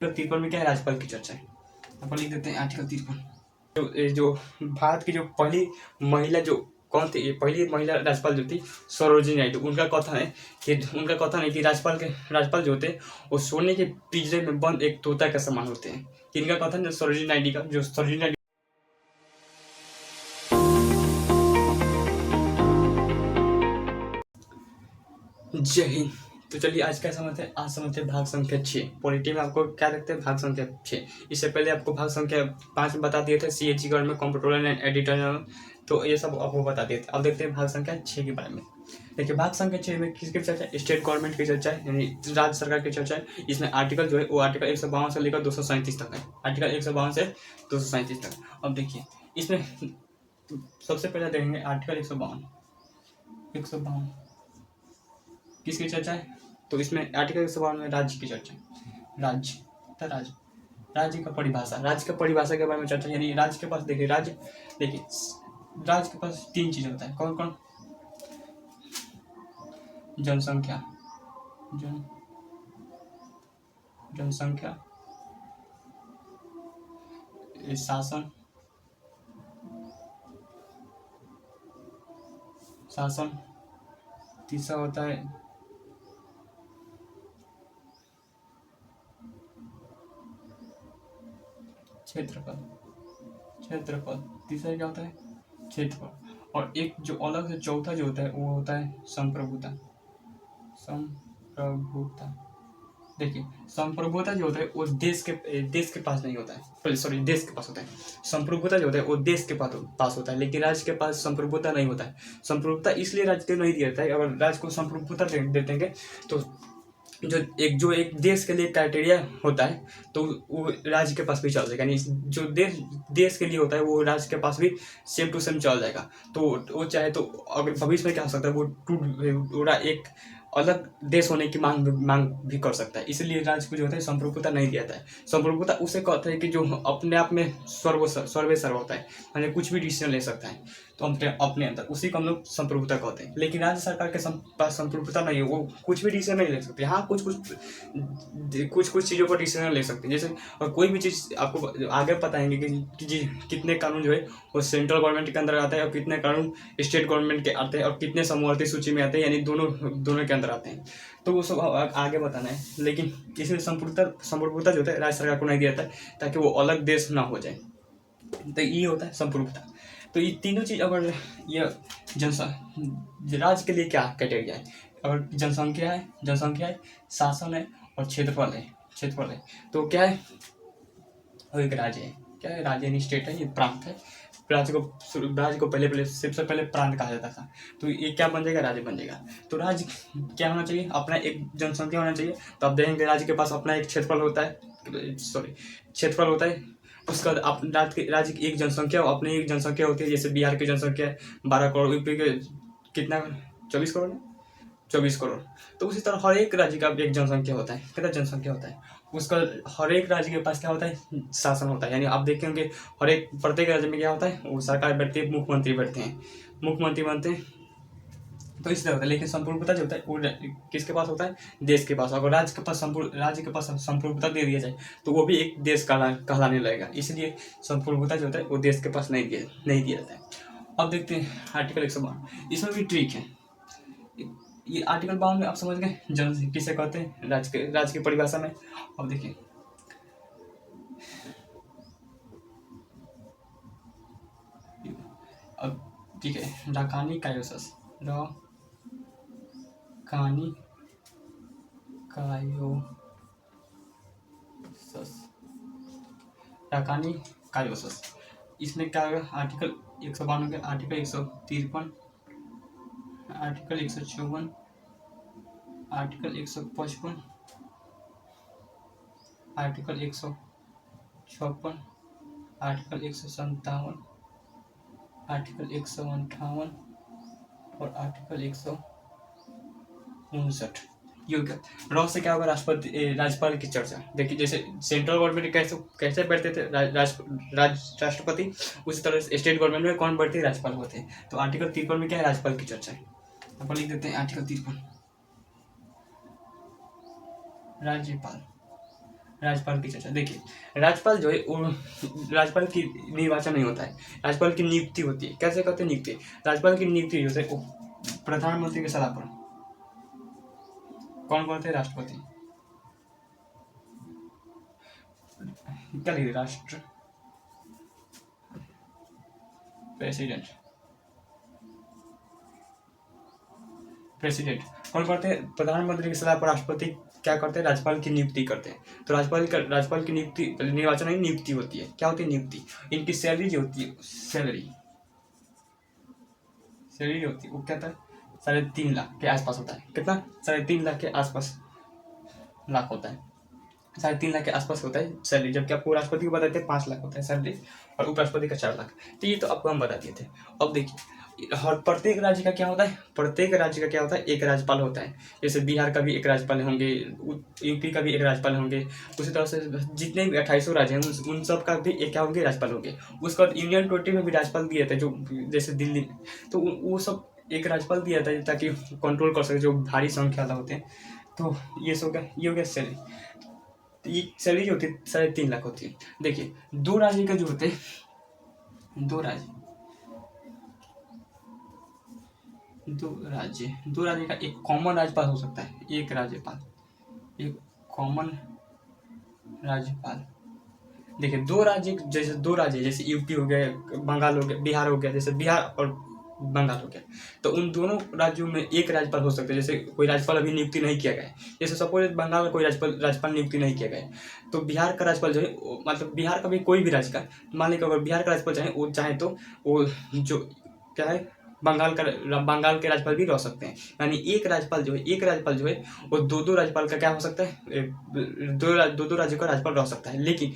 Article 53 में क्या है, राज्यपाल की चर्चा है। अपन लिख देते हैं आर्टिकल 53। जो भारत की जो पहली महिला जो कौन थी, ये पहली महिला राज्यपाल जो थी सरोजिनी नायडू, उनका कथन है कि राज्यपाल जो होते हैं वो सोने के पिंजरे में बंद एक तोता के समान होते हैं। इनका कथन है सरोजिनी नायडू का, जो सरोजिनी नायडू। जय हिंद। तो चलिए आज समझते हैं भाग संख्या 6। पॉलिटी में आपको क्या देखते हैं, भाग संख्या 6। इससे पहले आपको भाग संख्या 5 में बता दिए थे, CAG government comptroller and editor, तो ये सब आपको बता दिए थे। अब देखते हैं भाग संख्या 6 के बारे में। देखिए भाग संख्या 6 में किसकी चर्चा है, स्टेट गवर्नमेंट की चर्चा है, यानी राज्य सरकार की चर्चा है। इसमें आर्टिकल जो है वो आर्टिकल 152 से लेकर 237 तक है। आर्टिकल 152 से 237 तक। अब देखिए इसमें सबसे पहले देखेंगे आर्टिकल 152 किसकी चर्चा है, तो इसमें आर्टिकल 152 में राज्य की चर्चा है। राज्य का परिभाषा के बारे में चर्चा, यानी राज्य के पास देखिए राज्य के पास 3 चीज होता है। कौन कौन, जनसंख्या, शासन, तीसरा होता है क्षेत्रफल, तीसरा क्या होता है, क्षेत्रफल। और एक जो अलग से चौथा जो होता है वो होता है संप्रभुता। देखिए संप्रभुता जो होता है वो देश के पास नहीं होता है, सॉरी देश के पास होता है। संप्रभुता जो होता है वो देश के पास होता है, लेकिन राज्य के पास संप्रभुता नहीं होता है। संप्रभुता इसलिए राज्य को नहीं दिया जाता है। अगर राज्य को संप्रभुता दे देंगे तो जो एक देश के लिए क्राइटेरिया होता है तो वो राज्य के पास भी चल जाएगा, यानी जो देश के लिए होता है वो राज्य के पास भी सेम टू सेम चल जाएगा। तो वो चाहे तो अगर भविष्य में क्या हो सकता है, वो पूरा एक अलग देश होने की मांग भी कर सकता है। इसलिए राज्य को जो होता है संप्रभुता नहीं दिया जाता है। संप्रभुता उसे कहता है कि जो अपने आप में सर्व होता है, यानी कुछ भी डिसीजन ले सकता है तो अपने अंदर, उसी को हम लोग संप्रभुता कहते हैं। लेकिन राज्य सरकार के पास संप्रभुता नहीं है, वो कुछ भी डिसीजन नहीं ले सकते। हाँ कुछ चीज़ों पर डिसीजन ले सकते हैं। जैसे और कोई भी चीज़ आपको आगे बताएंगे कि कितने कानून जो है वो सेंट्रल गवर्नमेंट के अंदर आते हैं और कितने कानून स्टेट गवर्नमेंट के आते हैं और कितने समवर्ती सूची में आते हैं, यानी दोनों के अंदर आते हैं। तो वो सब आगे बताना है। लेकिन इसमें संप्रभुता जो होता है राज्य सरकार को नहीं दिया जाता है ताकि वो अलग देश ना हो जाए। तो ये होता है संप्रभुता। तो ये तीनों चीज अगर ये राज्य के लिए क्या क्राइटेरिया है, अगर जनसंख्या है, शासन है और क्षेत्रफल है तो क्या है, वो एक राज्य है। क्या है, राज्य यानी स्टेट है, ये प्रांत है। राज्य को पहले सबसे पहले प्रांत कहा जाता था। तो ये क्या बन जाएगा, राज्य बन जाएगा। तो राज्य क्या होना चाहिए, अपना एक जनसंख्या होना चाहिए। तो आप देखेंगे राज्य के पास अपना एक क्षेत्रफल होता है। उसका राज्य की एक जनसंख्या, अपनी एक जनसंख्या होती है। जैसे बिहार की जनसंख्या 12 करोड़, यूपी के कितना 24 करोड़। तो उसी तरह हर एक राज्य का एक जनसंख्या होता है। कितना जनसंख्या होता है उसका, हर एक राज्य के पास क्या होता है, शासन होता है। यानी आप देखेंगे प्रत्येक राज्य में क्या होता है, वो सरकार बैठती है, मुख्यमंत्री बनते हैं। तो इस तरह होता है। लेकिन संप्रभुता जो होता है वो किसके पास होता है, देश के पास। अगर राज्य के पास संप्रभुता दे दिया जाए तो वो भी एक देश कहलाने लगेगा। इसलिए संप्रभुता जो होता है वो देश के पास नहीं दिया जाता है। अब देखते हैं आर्टिकल 152। इसमें भी ट्रिक है। ये आर्टिकल 52 में आप समझ गए जन किसे कहते हैं, राज्य की परिभाषा में। अब देखिए अब ठीक है, राकानी कायोसस इसमें क्या होगा, आर्टिकल 152 के article 153, article 154, article 155, article 156, article 157, article 158 और आर्टिकल 159। रॉ से क्या होगा, राज्यपाल की चर्चा। देखिए जैसे सेंट्रल गवर्नमेंट कैसे बैठते थे राष्ट्रपति, उसी तरह से स्टेट गवर्नमेंट में कौन बैठते, राज्यपाल होते हैं। तो आर्टिकल 53 में क्या है, राज्यपाल की चर्चा है। अपन लिख देते हैं आर्टिकल 53, राज्यपाल। राज्यपाल की चर्चा। देखिए, राज्यपाल जो है वो राज्यपाल की निर्वाचन नहीं होता है, राज्यपाल की नियुक्ति होती है। कैसे करते हैं नियुक्ति? राज्यपाल की नियुक्ति जो है वो प्रधानमंत्री की सलाह पर, कौन करते हैं? राष्ट्रपति। क्या लिखिए? राष्ट्र प्रेसिडेंट। प्रेसिडेंट कौन करते हैं? प्रधानमंत्री की सलाह पर राष्ट्रपति क्या करते हैं? राज्यपाल की नियुक्ति करते हैं। तो राज्यपाल की नियुक्ति, निर्वाचन नहीं, नियुक्ति होती है। क्या होती है? नियुक्ति। इनकी सैलरी जो होती है, सैलरी जो होती है वो क्या था? 3.5 लाख के आसपास होता है। कितना? 3.5 लाख के आसपास लाख होता है। 3.5 लाख के आसपास होता है सैलरी, जबकि आपको राष्ट्रपति को बताते हैं 5 लाख होता है सैलरी, और उपराष्ट्रपति का 4 लाख। तो ये तो आपको हम बता दिए थे। अब देखिए, हर प्रत्येक राज्य का क्या होता है? प्रत्येक राज्य का क्या होता है? एक राज्यपाल होता है। जैसे बिहार का भी एक राज्यपाल होंगे, यूपी का भी एक राज्यपाल होंगे, उसी तरह से जितने भी 2800 राज्य हैं उन सब का भी एक क्या होंगे? राज्यपाल होंगे। उसके बाद यूनियन टेरिटरी में भी राज्यपाल दिए थे, जो जैसे दिल्ली में, तो वो सब एक राज्यपाल दिया था ताकि कंट्रोल कर सके जो भारी संख्या वाला होते हैं। तो ये सब का ये हो गया सैलरी। तो ये सैलरी जो होती है 3.5 लाख होती है। देखिए, दो राज्य का जो होते हैं, दो राज्य का एक कॉमन राज्यपाल हो सकता है। एक कॉमन राज्यपाल। देखिए, दो राज्य जैसे यूपी हो गया, बंगाल हो गया, बिहार हो गया, जैसे बिहार और बंगाल हो गया, तो उन दोनों राज्यों में एक राज्यपाल हो सकता है। जैसे कोई राज्यपाल अभी नियुक्ति नहीं किया गया है, जैसे सपोज बंगाल का कोई राज्यपाल नियुक्ति नहीं किया गया है, तो बिहार का राज्यपाल जो है मतलब बिहार का भी कोई भी राज्य का, मान लीजिए अगर बिहार का राज्यपाल चाहे तो वो जो क्या है, बंगाल के राज्यपाल भी रह सकते हैं। यानी एक राज्यपाल जो है वो दो राज्यपाल का क्या हो सकता है? दो राज्यों का राज्यपाल रह सकता है। लेकिन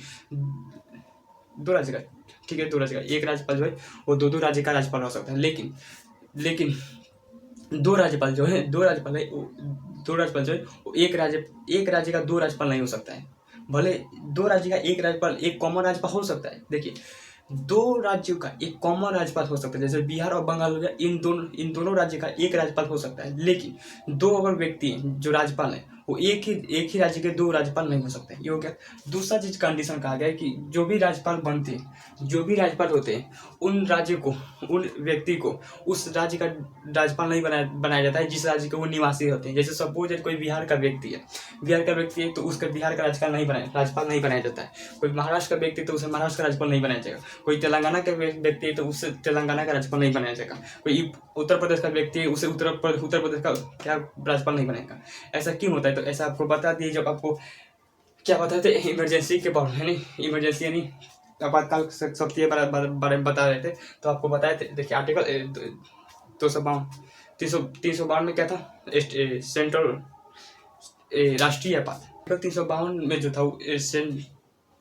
दो राज्य का, ठीक है, दो राज्य का एक राज्यपाल जो है वो दो राज्य का राज्यपाल रह सकता है। लेकिन दो राज्यपाल जो है वो एक राज्य का दो राज्यपाल नहीं हो सकता है। भले दो राज्य का एक राज्यपाल, एक कॉमन राज्यपाल हो सकता है। देखिए, दो राज्यों का एक कॉमन राज्यपाल हो सकता है, जैसे बिहार और बंगाल हो गया, इन दोनों राज्य का एक राज्यपाल हो सकता है। लेकिन दो अगर व्यक्ति हैं जो राज्यपाल है, वो एक ही राज्य के दो राज्यपाल नहीं हो सकते। ये हो गया। दूसरा चीज कंडीशन कहा गया है कि जो भी राज्यपाल बनते हैं, जो भी राज्यपाल होते हैं, उन राज्य को, उन व्यक्ति को उस राज्य का राज्यपाल नहीं बनाया जाता है जिस राज्य के वो निवासी होते हैं। जैसे सपोज कोई बिहार का व्यक्ति है तो उसका बिहार का राज्यपाल नहीं बनाया जाता है। कोई महाराष्ट्र का व्यक्ति है तो उसे महाराष्ट्र का राज्यपाल नहीं बनाया जाएगा। कोई तेलंगाना का व्यक्ति है तो उससे तेलंगाना का राज्यपाल नहीं बनाया जाएगा। कोई उत्तर प्रदेश का व्यक्ति है उसे उत्तर प्रदेश का क्या राज्यपाल नहीं बनाएगा। ऐसा क्यों होता है? तो ऐसा आपको बता दिए जब आपको क्या बताए थे इमरजेंसी के बारे में, इमरजेंसी यानी आपातकाल शक्ति के बारे में बता रहे थे, तो आपको बताए थे। देखिए, आर्टिकल 352 में क्या था? सेंट्रल राष्ट्रीय आपात। आर्टिकल 352 में जो था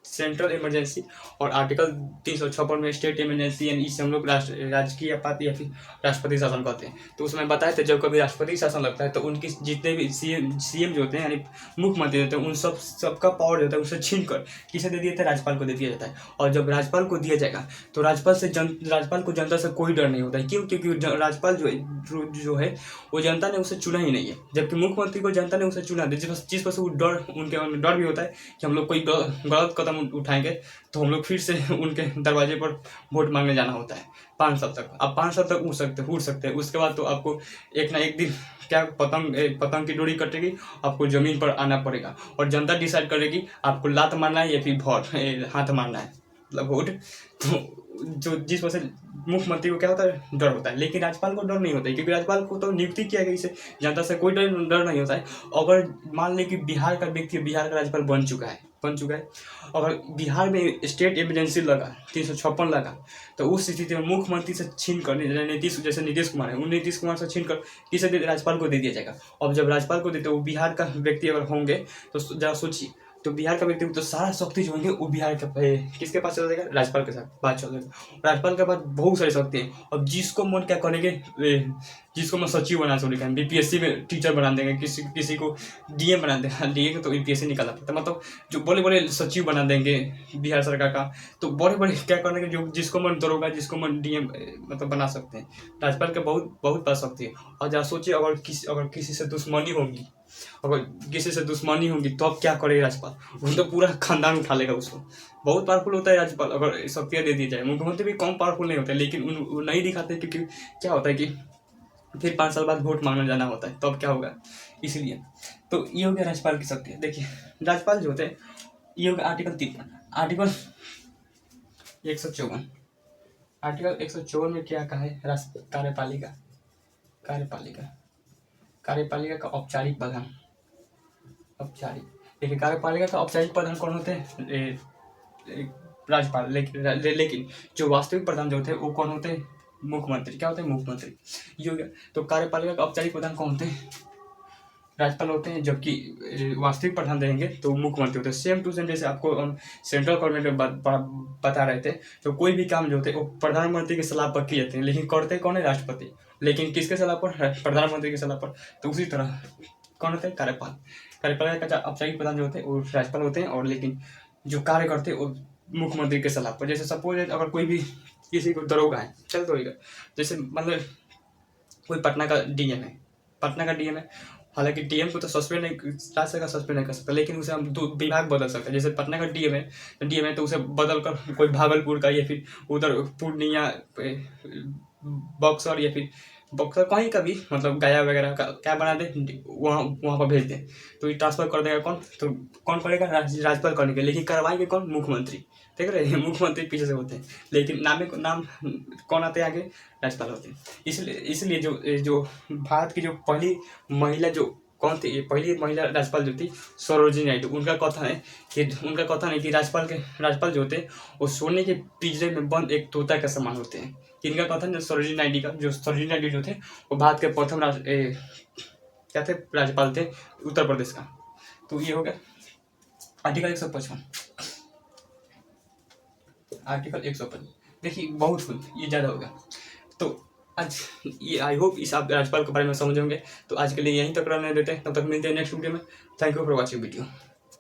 सेंट्रल इमरजेंसी, और आर्टिकल 356 में स्टेट इमरजेंसी, यानी इसे हम लोग राजकीय आपात या फिर राष्ट्रपति शासन कहते हैं। तो उसमें बताए थे जब कभी राष्ट्रपति शासन लगता है तो उनकी जितने भी सीएम जो होते हैं यानी मुख्यमंत्री होते हैं, उन सबका पावर जो होता है उसे छीन कर किसे दे दिया था? राज्यपाल को दे दिया जाता है। और जब राज्यपाल को दिया जाएगा तो राज्यपाल को जनता से कोई डर नहीं होता है। क्यों? क्योंकि राज्यपाल जो है वो जनता ने उसे चुना ही नहीं है, जबकि मुख्यमंत्री को जनता ने उसे चुना है, जिस पर से वो उनके डर भी होता है कि हम लोग कोई गलत कदम उठाएंगे तो हम लोग फिर से उनके दरवाजे पर वोट मांगने जाना होता है 5 साल तक। अब 5 साल तक उड़ सकते हैं, उसके बाद तो आपको एक ना एक दिन क्या पतंग की डोरी कटेगी, आपको जमीन पर आना पड़ेगा और जनता डिसाइड करेगी आपको लात मारना है या फिर हाथ मारना है, मतलब वोट। तो जो जिस वजह से मुख्यमंत्री को क्या होता है? डर होता है। लेकिन राज्यपाल को डर नहीं होता है, क्योंकि राज्यपाल को तो नियुक्ति किया गया, इसे जनता से कोई डर नहीं होता है। अगर मान लें कि बिहार का व्यक्ति बिहार का राज्यपाल बन चुका है, अगर बिहार में स्टेट इमरजेंसी लगा, 356 लगा, तो उस स्थिति में मुख्यमंत्री से छीन कर जैसे नीतीश कुमार है, उन नीतीश कुमार से छीन कर किसे राज्यपाल को दे दिया जाएगा। अब जब राज्यपाल को देते वो बिहार का व्यक्ति अगर होंगे तो जरा सोचिए, तो बिहार का व्यक्ति तो सारा शक्ति जो होंगे वो बिहार के किसके पास चला जाएगा? राज्यपाल के साथ बात चल जाएगा। राज्यपाल के पास बहुत सारी शक्ति है। अब जिसको मन क्या करेंगे जिसको मैं सचिव बना सकूँ लिखा है, बीपीएससी में टीचर बना देंगे, किसी को डीएम बना देंगे, डीएम तो यूपीएससी निकालना पड़ता है, मतलब जो बड़े बड़े सचिव बना देंगे बिहार सरकार का। तो बड़े बड़े क्या करेंगे, जो जिसको मन दरोगा, जिसको मन डीएम मतलब बना सकते हैं। राज्यपाल के बहुत बहुत पा सकती है। और जहाँ सोचिए, अगर किसी से दुश्मनी होगी, तो अब क्या करेगा राज्यपाल, वो तो पूरा खानदान उठा लेगा उसको। बहुत पावरफुल होता है राज्यपाल, अगर शक्तियाँ दे दी जाए। मुख्यमंत्री भी कम पावरफुल नहीं होता है, लेकिन वो नहीं दिखाते, क्योंकि क्या होता है कि फिर 5 साल बाद वोट मांगने जाना होता है, तो अब क्या होगा, इसलिए। तो ये हो गया राज्यपाल की शक्ति। देखिए राज्यपाल जो होते हैं, ये हो गया आर्टिकल 53। आर्टिकल 154, आर्टिकल 154 में क्या कहा है, कार्यपालिका कार्यपालिका कार्यपालिका का औपचारिक प्रधान। औपचारिक, देखिए कार्यपालिका का औपचारिक प्रधान कौन होते हैं, राज्यपाल। लेकिन जो वास्तविक प्रधान जो होते हैं वो कौन होते हैं, मुख्यमंत्री। क्या होते हैं, मुख्यमंत्री। ये हो गया। तो कार्यपालिका का औपचारिक प्रधान कौन होते हैं, राज्यपाल होते हैं। जबकि वास्तविक प्रधान देंगे तो मुख्यमंत्री होते हैं। सेम टू सेम, जैसे आपको हम सेंट्रल गवर्नमेंट में बता रहे थे, तो कोई भी काम जो होते हैं वो प्रधानमंत्री की सलाह पर किए जाते हैं, लेकिन करते कौन है, राष्ट्रपति। लेकिन किसके सलाह पर, प्रधानमंत्री की सलाह पर। तो उसी तरह कौन होते हैं, कार्यपाल। कार्यपालिका का औपचारिक प्रधान जो होते हैं वो राज्यपाल होते हैं, और लेकिन जो कार्य करते हैं वो मुख्यमंत्री के सलाह पर। जैसे सपोज अगर कोई भी किसी को दरोगा है, चल तो जैसे मतलब कोई पटना का डीएम है, हालांकि डीएम को तो सस्पेंड नहीं, राज्य सस्पेंड नहीं कर सकता, लेकिन उसे हम विभाग बदल सकते हैं। जैसे पटना का डीएम है तो उसे बदल कर कोई भागलपुर का, या फिर उधर पूर्णिया, बक्सर, या फिर बक्सर कहीं का भी, मतलब गया वगैरह का क्या बना दे, वहाँ पर भेज दे। तो ये ट्रांसफर कर देगा कौन, तो कौन करेगा, राज्यपाल करेंगे। लेकिन करवाएंगे कौन, मुख्यमंत्री। देख रहे हैं, मुख्यमंत्री पीछे से होते हैं, लेकिन नाम कौन आते हैं आगे, राज्यपाल होते हैं। इसलिए जो भारत की जो पहली महिला जो कौन थी, पहली महिला राज्यपाल जो थी, सरोजिनी नायडू। उनका कथन है कि राज्यपाल जो होते हैं वो सोने के पिंजरे में बंद एक तोता के समान होते हैं। इनका कथन सरोजिनी नायडू जो थे वो भारत के प्रथम क्या थे, राज्यपाल थे उत्तर प्रदेश का। तो ये हो गया आर्टिकल 155। आर्टिकल 155 देखिए बहुत कुछ, ये ज़्यादा होगा। तो आज ये आई होप इस आप राज्यपाल के बारे में समझ होंगे। तो आज के लिए यहीं तक रहने देते हैं, तब तक मिलते हैं नेक्स्ट वीडियो में। Thank you for watching video.